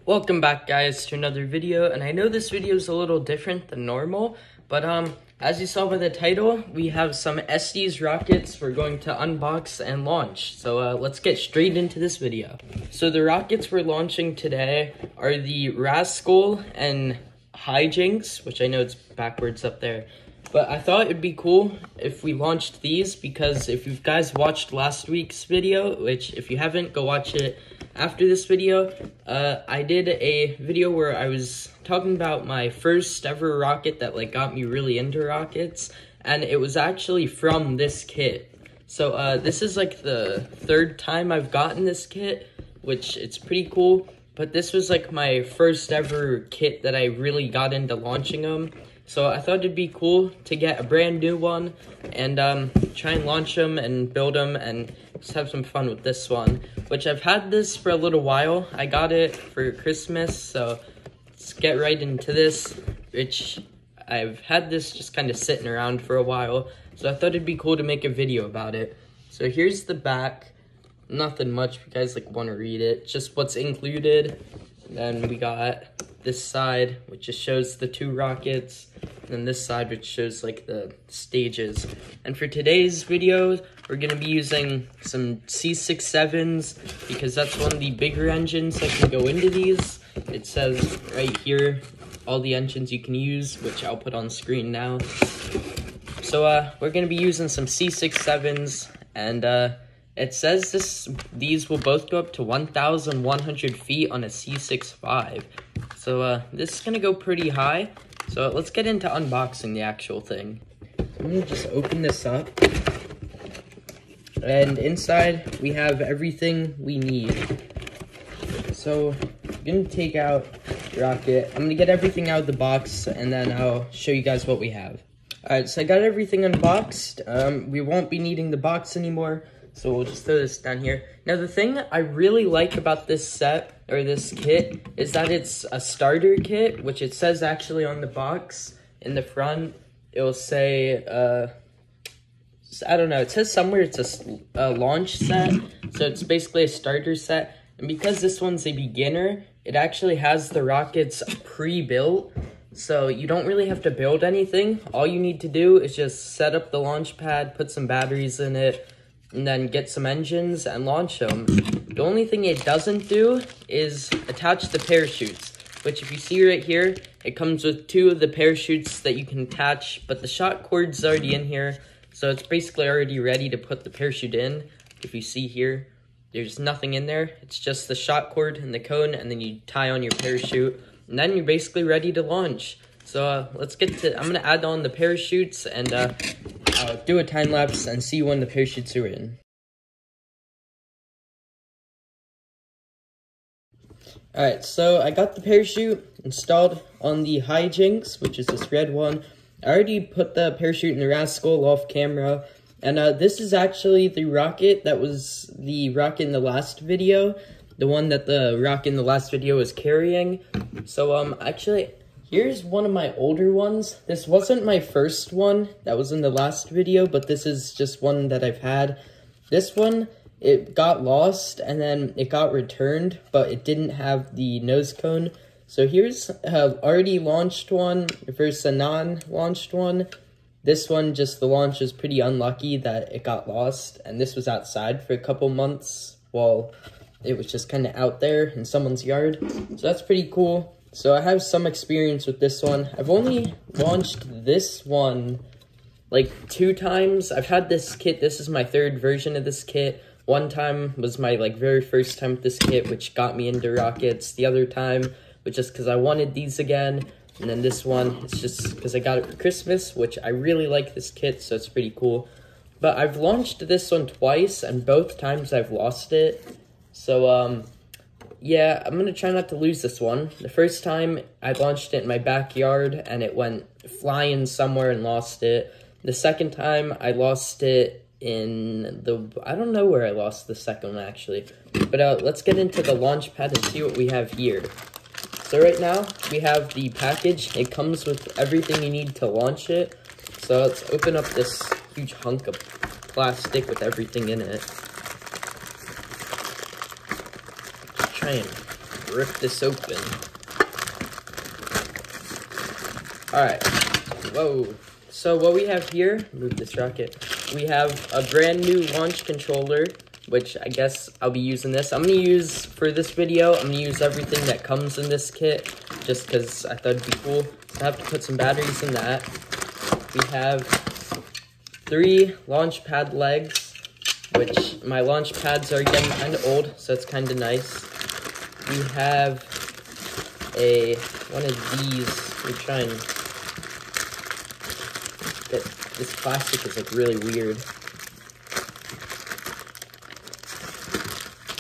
Welcome back, guys, to another video, and I know this video is a little different than normal, but as you saw by the title, we have some Estes rockets we're going to unbox and launch. So let's get straight into this video. So the rockets we're launching today are the Rascal and jinks, which I know it's backwards up there. But I thought it'd be cool if we launched these, because if you guys watched last week's video, which if you haven't, go watch it after this video, I did a video where I was talking about my first ever rocket that got me really into rockets, and it was actually from this kit. So this is the third time I've gotten this kit, which it's pretty cool, but this was my first ever kit that I really got into launching them. So I thought it'd be cool to get a brand new one and try and launch them and build them and just have some fun with this one, which I've had this for a little while. I got it for Christmas, so let's get right into this, which I've had this just kind of sitting around for a while, so I thought it'd be cool to make a video about it. So here's the back. Nothing much if you guys want to read it, just what's included. And then we got this side, which just shows the two rockets, and then this side, which shows the stages. And for today's video, we're gonna be using some C67s because that's one of the bigger engines that can go into these. It says right here all the engines you can use, which I'll put on screen now. So we're gonna be using some C67s, and it says these will both go up to 1,100 feet on a C65. So this is gonna go pretty high. So let's get into unboxing the actual thing. So I'm gonna just open this up. And inside we have everything we need. So I'm gonna take out the rocket. I'm gonna get everything out of the box and then I'll show you guys what we have. Alright, so I got everything unboxed. We won't be needing the box anymore, so we'll just throw this down here. Now the thing I really like about this set, or this kit, is that it's a starter kit, which it says actually on the box in the front. It will say, I don't know, it says somewhere it's a launch set, so it's basically a starter set. And because this one's a beginner, it actually has the rockets pre-built, so you don't really have to build anything. All you need to do is just set up the launch pad, put some batteries in it, and then get some engines and launch them. The only thing it doesn't do is attach the parachutes, which if you see right here, it comes with two of the parachutes that you can attach, but the shot cord's already in here, so it's basically already ready to put the parachute in. If you see here, there's nothing in there. It's just the shot cord and the cone, and then you tie on your parachute, and then you're basically ready to launch. So let's get to, I'm gonna add on the parachutes and do a time lapse and see when the parachutes are in. Alright, so I got the parachute installed on the jinks, which is this red one. I already put the parachute in the Rascal off camera, and this is actually the rocket that was the rocket in the last video, the one that the rocket in the last video was carrying. So actually, here's one of my older ones. This wasn't my first one that was in the last video, but this is just one that I've had. This one, it got lost and then it got returned, but it didn't have the nose cone. So here's an already launched one versus a non-launched one. This one, just the launch was pretty unlucky that it got lost, and this was outside for a couple months while it was just kind of out there in someone's yard. So that's pretty cool. So I have some experience with this one. I've only launched this one 2 times. I've had this kit. This is my third version of this kit. One time was my very first time with this kit, which got me into rockets. The other time was just because I wanted these again. And then this one, it's just because I got it for Christmas, which I really like this kit, so it's pretty cool. But I've launched this one twice, and both times I've lost it. So, yeah, I'm going to try not to lose this one. The first time, I launched it in my backyard, and it went flying somewhere and lost it. The second time, I lost it in I don't know where I lost the second one, actually. But let's get into the launch pad and see what we have here. So right now, we have the package. It comes with everything you need to launch it. So let's open up this huge hunk of plastic with everything in it. Just try and rip this open. Alright, whoa. So what we have here, move this rocket, we have a brand new launch controller, which I guess I'll be using this. I'm going to use, for this video, I'm going to use everything that comes in this kit, just because I thought it'd be cool. So I have to put some batteries in that. We have 3 launch pad legs, which my launch pads are getting kind of old, so it's kind of nice. We have one of these. We're trying. This plastic is like really weird.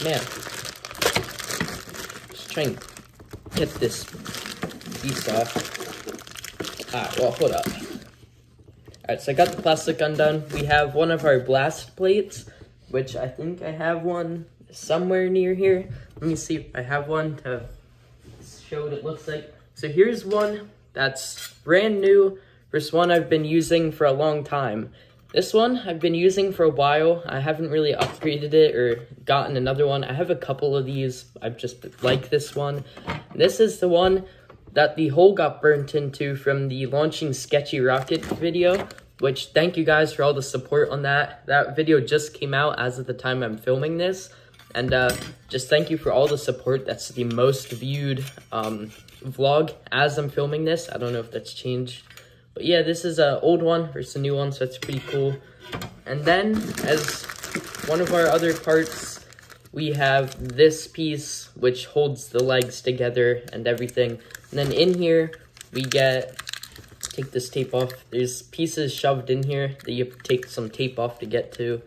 Man, just trying to get this piece off. Alright, well, hold up. Alright, so I got the plastic undone. We have one of our blast plates, which I think I have one somewhere near here. Let me see if I have one to show what it looks like. So here's one that's brand new versus one I've been using for a long time. This one I've been using for a while. I haven't really upgraded it or gotten another one. I have a couple of these. I just like this one. This is the one that the hole got burnt into from the launching sketchy rocket video, which thank you guys for all the support on that. That video just came out as of the time I'm filming this. And just thank you for all the support. That's the most viewed vlog as I'm filming this. I don't know if that's changed. But yeah, this is an old one versus a new one, so that's pretty cool. And then, as one of our other parts, we have this piece, which holds the legs together and everything. And then in here, we take this tape off. There's pieces shoved in here that you have to take some tape off to get to.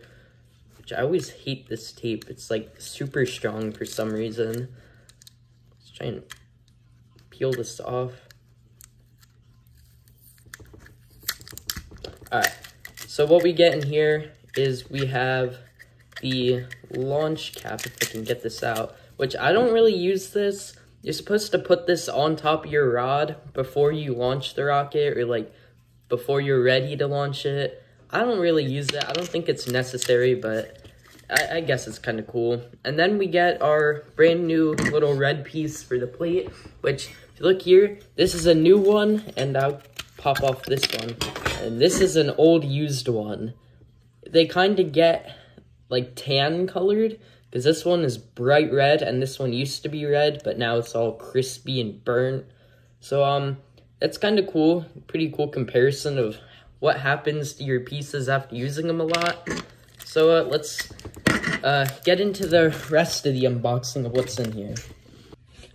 Which I always hate this tape. It's like super strong for some reason. Let's try and peel this off. Alright, so what we get in here is we have the launch cap, if I can get this out, which I don't really use this. You're supposed to put this on top of your rod before you launch the rocket, or like before you're ready to launch it. I don't really use it. I don't think it's necessary, but I guess it's kind of cool. And then we get our brand new little red piece for the plate, which, if you look here, this is a new one, and I'll pop off this one. And this is an old used one. They kind of get like tan colored, because this one is bright red, and this one used to be red, but now it's all crispy and burnt. So, that's kind of cool. Pretty cool comparison of what happens to your pieces after using them a lot. So, let's get into the rest of the unboxing of what's in here.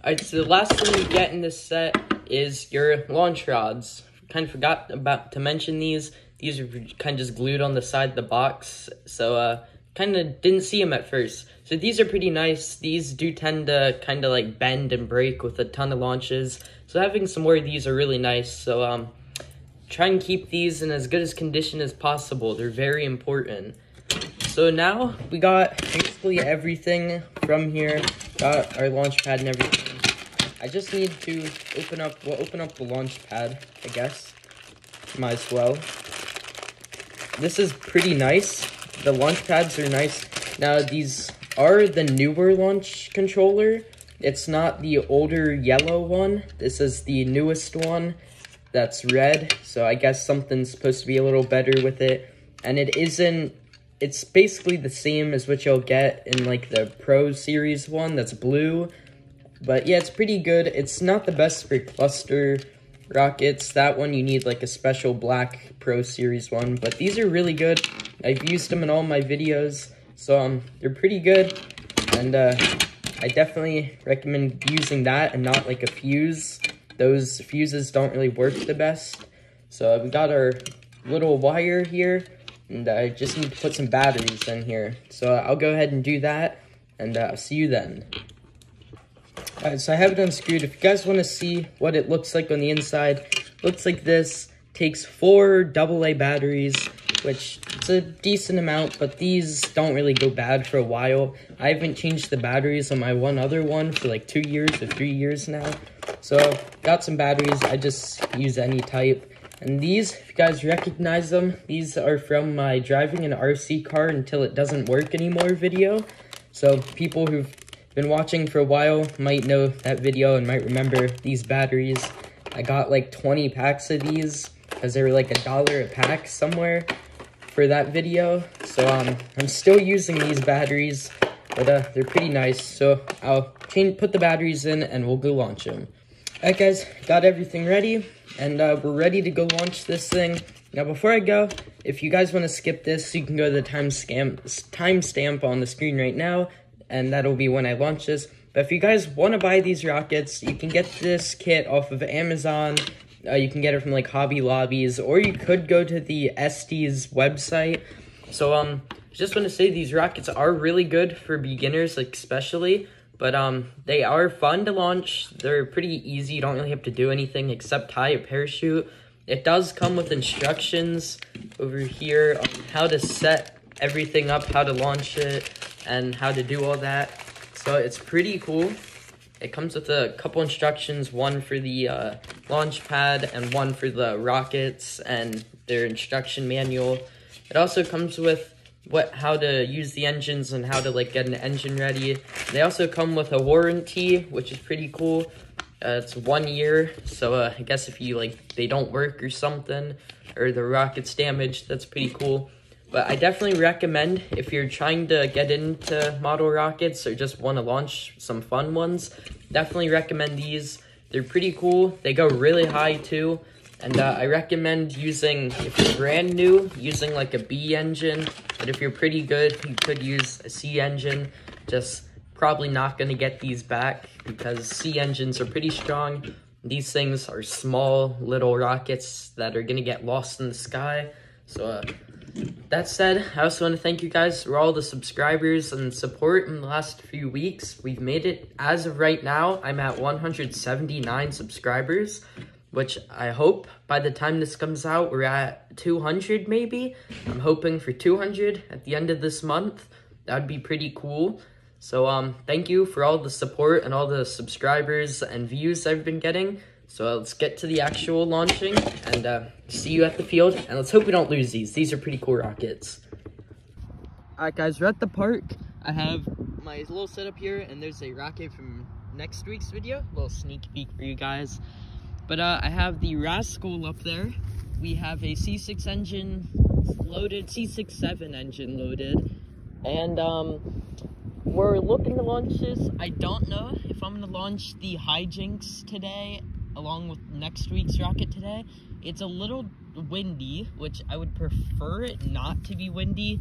Alright, so the last thing you get in this set is your launch rods. Kind of forgot to mention these. These are kind of just glued on the side of the box, so kind of didn't see them at first. So these are pretty nice. These do tend to kind of like bend and break with a ton of launches, so having some more of these are really nice. So try and keep these in as good as condition as possible. They're very important. So now we got basically everything from here. Got our launch pad and everything. I just need to open up the launch pad, I guess. Might as well. This is pretty nice. The launch pads are nice. Now, these are the newer launch controller. It's not the older yellow one. This is the newest one that's red. So I guess something's supposed to be a little better with it. And it isn't, it's basically the same as what you'll get in like the Pro Series one that's blue. But yeah, it's pretty good. It's not the best for cluster rockets. That one you need like a special black Pro Series one. But these are really good. I've used them in all my videos. So they're pretty good. And I definitely recommend using that and not like a fuse. Those fuses don't really work the best. So we got our little wire here. And I just need to put some batteries in here. So I'll go ahead and do that. And I'll see you then. Alright, so I have it unscrewed. If you guys want to see what it looks like on the inside, looks like this. Takes 4 AA batteries, which is a decent amount, but these don't really go bad for a while. I haven't changed the batteries on my one other one for like 2 years or 3 years now. So, got some batteries. I just use any type. And these, if you guys recognize them, these are from my driving an RC car until it doesn't work anymore video. So, people who've been watching for a while might know that video and might remember these batteries. I got like 20 packs of these because they were like $1 a pack somewhere for that video. So I'm still using these batteries, but they're pretty nice. So I'll put the batteries in and we'll go launch them. Alright guys, got everything ready, and we're ready to go launch this thing. Now before I go, if you guys want to skip this, you can go to the timestamp on the screen right now, and that'll be when I launch this. But if you guys want to buy these rockets, you can get this kit off of Amazon. You can get it from like Hobby Lobbies, or you could go to the Estes website. So just want to say these rockets are really good for beginners, like especially. But they are fun to launch. They're pretty easy. You don't really have to do anything except tie a parachute. It does come with instructions over here on how to set everything up, how to launch it, and how to do all that. So it's pretty cool. It comes with a couple instructions, one for the launch pad and one for the rockets and their instruction manual. It also comes with how to use the engines and how to like get an engine ready. They also come with a warranty, which is pretty cool. It's 1 year, so I guess if you they don't work or something, or the rocket's damaged, that's pretty cool. But I definitely recommend, if you're trying to get into model rockets or just want to launch some fun ones, definitely recommend these. They're pretty cool. They go really high too. And I recommend using, if you're brand new, using like a B engine. But if you're pretty good, you could use a C engine. Just probably not going to get these back because C engines are pretty strong. These things are small little rockets that are going to get lost in the sky. So that said, I also want to thank you guys for all the subscribers and support in the last few weeks. We've made it, as of right now, I'm at 179 subscribers. Which I hope by the time this comes out, we're at 200 maybe. I'm hoping for 200 at the end of this month. That'd be pretty cool. So thank you for all the support and all the subscribers and views I've been getting. So let's get to the actual launching and see you at the field. And let's hope we don't lose these. These are pretty cool rockets. Alright guys, we're at the park. I have my little setup here, and there's a rocket from next week's video. A little sneak peek for you guys. But I have the Rascal up there. We have a C6 engine loaded, C67 engine loaded. And we're looking to launch this. I don't know if I'm going to launch the jinks today along with next week's rocket today. It's a little windy, which I would prefer it not to be windy.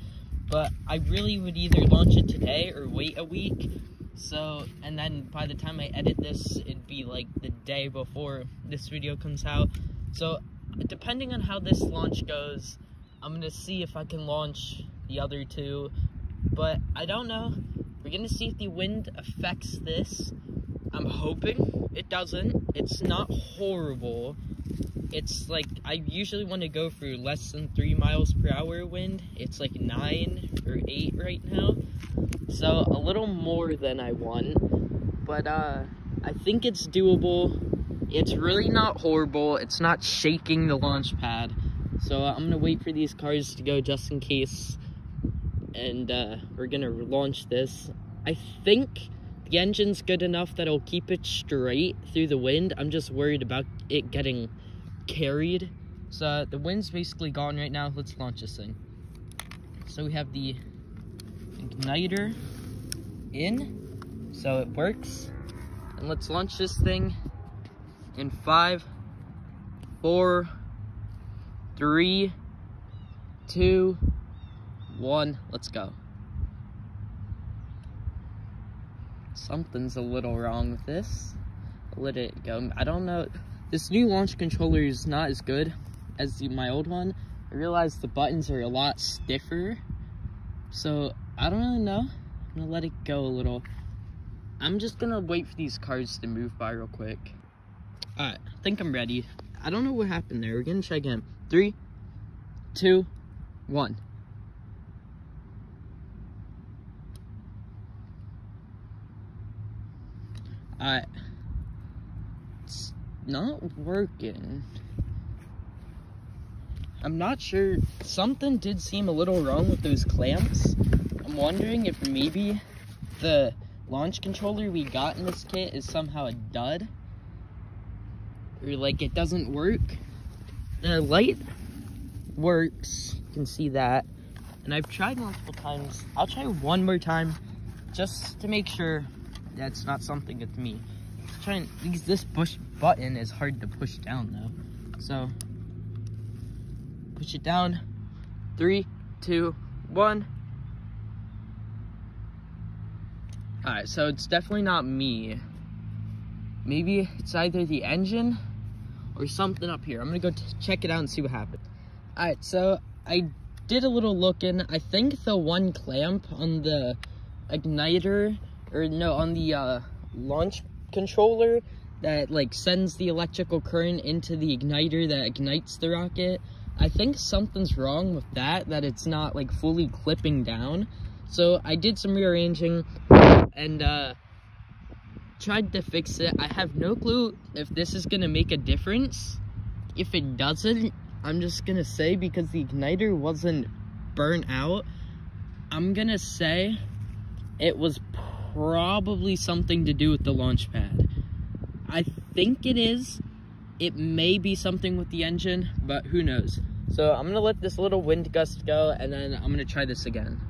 But I really would either launch it today or wait a week. So, and then by the time I edit this, it'd be like the day before this video comes out. So, depending on how this launch goes, I'm gonna see if I can launch the other two. But I don't know. We're gonna see if the wind affects this. I'm hoping it doesn't. It's not horrible. It's like, I usually want to go for less than 3 miles per hour wind. It's like 9 or 8 right now. So, a little more than I want, but I think it's doable. It's really not horrible. It's not shaking the launch pad. So, I'm going to wait for these cars to go just in case, and we're going to launch this. I think the engine's good enough that it'll keep it straight through the wind. I'm just worried about it getting carried. So, the wind's basically gone right now. Let's launch this thing. So, we have the igniter in, so it works, and let's launch this thing in 5, 4, 3, 2, 1. Let's go. Something's a little wrong with this. Let it go. I don't know, this new launch controller is not as good as my old one. I realized the buttons are a lot stiffer, so I don't really know. I'm gonna let it go a little. I'm just gonna wait for these cars to move by real quick. Alright, I think I'm ready. I don't know what happened there. We're gonna try again. 3, 2, 1. Alright. It's not working. I'm not sure. Something did seem a little wrong with those clamps. I'm wondering if maybe the launch controller we got in this kit is somehow a dud. Or like it doesn't work. The light works, you can see that. And I've tried multiple times. I'll try one more time just to make sure that's not something with me. Because this push button is hard to push down though. So push it down. 3, 2, 1. Alright, so it's definitely not me. Maybe it's either the engine or something up here. I'm gonna go check it out and see what happens. Alright, so I did a little looking. I think the one clamp on the igniter, or no, on the launch controller that like sends the electrical current into the igniter that ignites the rocket, I think something's wrong with that it's not like fully clipping down. So I did some rearranging and tried to fix it. I have no clue if this is gonna make a difference. If it doesn't, I'm just gonna say, because the igniter wasn't burnt out, I'm gonna say it was probably something to do with the launch pad. I think it is. It may be something with the engine, but who knows. So I'm gonna let this little wind gust go, and then I'm gonna try this again.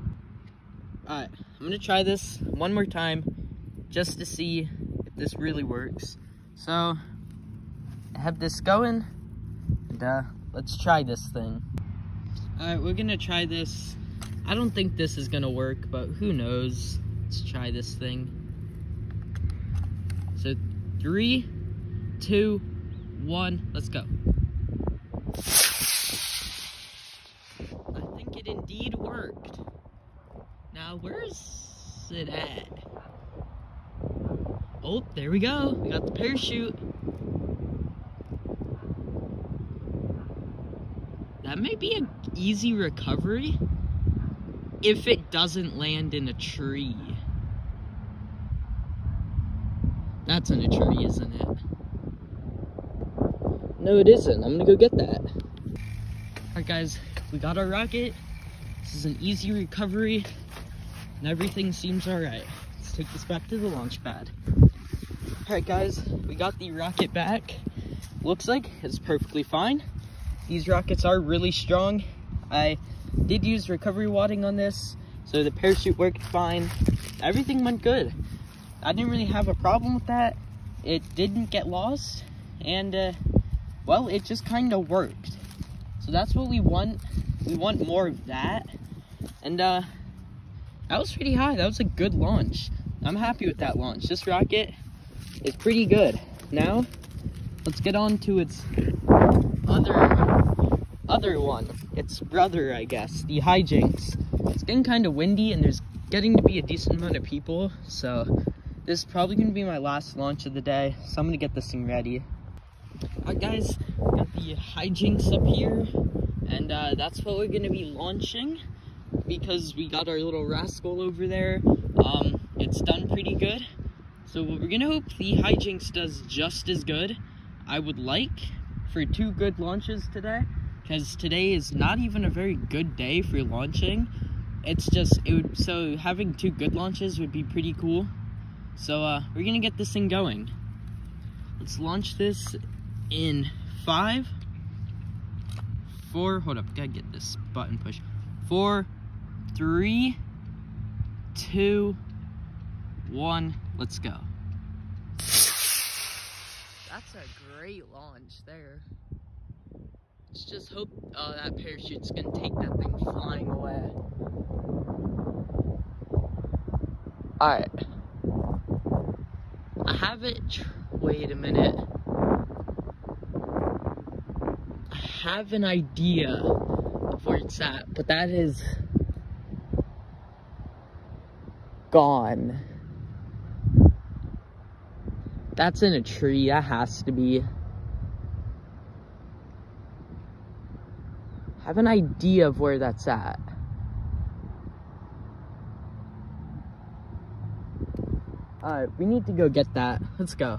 Alright, I'm gonna try this one more time just to see if this really works. So I have this going, and let's try this thing. Alright, we're gonna try this. I don't think this is gonna work, but who knows. Let's try this thing. So 3, 2, 1, let's go. I think it indeed worked. Now, where's it at? Oh, there we go. We got the parachute. That may be an easy recovery if it doesn't land in a tree. That's in a tree, isn't it? No, it isn't. I'm gonna go get that. Alright guys, we got our rocket. This is an easy recovery, and everything seems alright. Let's take this back to the launch pad. Alright guys, we got the rocket back. Looks like it's perfectly fine. These rockets are really strong. I did use recovery wadding on this, so the parachute worked fine. Everything went good. I didn't really have a problem with that. It didn't get lost, and well, it just kind of worked. So that's what we want. We want more of that. And that was pretty high. That was a good launch. I'm happy with that launch. This rocket is pretty good. Now, let's get on to its other one. Its brother, I guess, the jinks. It's getting kind of windy, and there's getting to be a decent amount of people, so this is probably going to be my last launch of the day, so I'm going to get this thing ready. Alright guys, we got the jinks up here, and that's what we're going to be launching, because we got our little rascal over there. It's done pretty good, so we're going to hope the jinks does just as good. I would like for 2 good launches today, because today is not even a very good day for launching. It's just, so having 2 good launches would be pretty cool. So we're gonna get this thing going. Let's launch this in 5, 4, hold up, gotta get this button pushed. 4, 3, 2, 1, let's go. That's a great launch there. Let's just hope that parachute's gonna take that thing flying away. Alright. I have it, wait a minute. I have an idea of where it's at, but that is gone. That's in a tree, that has to be. I have an idea of where that's at. Alright, we need to go get that. Let's go.